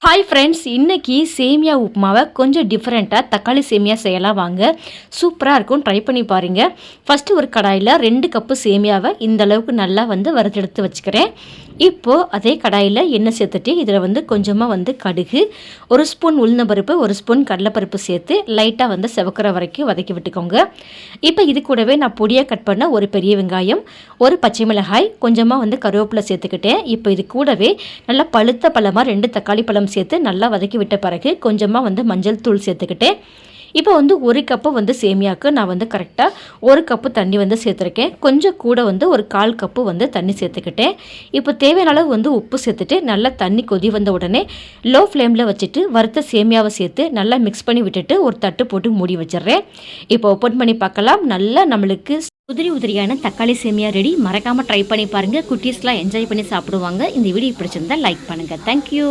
Hi friends, இன்னைக்கு சேமியா உப்புமாவை கொஞ்சம் டிஃப்ரெண்ட்டாக தக்காளி சேமியா செய்யலாம் வாங்க. சூப்பராக இருக்கும், ட்ரை பண்ணி பாருங்கள். ஃபஸ்ட்டு ஒரு கடாயில் 2 கப்பு சேமியாவை இந்த அளவுக்கு நல்லா வறுத்தெடுத்து வச்சுக்கிறேன். இப்போது அதே கடாயில் எண்ணெய் சேர்த்துட்டு இதில் கொஞ்சமாக கடுகு, 1 ஸ்பூன் உளுந்தம்பருப்பு, 1 ஸ்பூன் கடலைப்பருப்பு சேர்த்து லைட்டாக செவக்கிற வரைக்கும் வதக்கி விட்டுக்கோங்க. இப்போ இது கூடவே நான் பொடியாக கட் பண்ண ஒரு பெரிய வெங்காயம், ஒரு பச்சை மிளகாய், கொஞ்சமாக கருவேப்பிலை சேர்த்துக்கிட்டேன். இப்போ இது கூடவே நல்லா பழுத்த பழமாக 2 தக்காளி பழம் சேர்த்து நல்லா வதக்கி விட்ட பிறகு கொஞ்சமாக மஞ்சள் தூள் சேர்த்துக்கிட்டேன். இப்போ 1 கப்பு சேமியாவுக்கு நான் கரெக்டாக 1 கப்பு தண்ணி சேர்த்துருக்கேன். கொஞ்சம் கூட ஒரு 1/4 கப்பு தண்ணி சேர்த்துக்கிட்டேன். இப்போ தேவையான அளவு உப்பு சேர்த்துட்டு நல்லா தண்ணி கொதி வந்த உடனே லோ ஃப்ளேமில் வச்சுட்டு வறுத்த சேமியாவை சேர்த்து நல்லா மிக்ஸ் பண்ணி விட்டுட்டு ஒரு தட்டு போட்டு மூடி வச்சிடுறேன். இப்போ ஓப்பன் பண்ணி பார்க்கலாம். நல்லா நம்மளுக்கு உதிரியான தக்காளி சேமியா ரெடி. மறக்காமல் ட்ரை பண்ணி பாருங்கள். குட்டீஸ்லாம் என்ஜாய் பண்ணி சாப்பிடுவாங்க. இந்த வீடியோ பிடிச்சிருந்தா லைக் பண்ணுங்கள். தேங்க்யூ.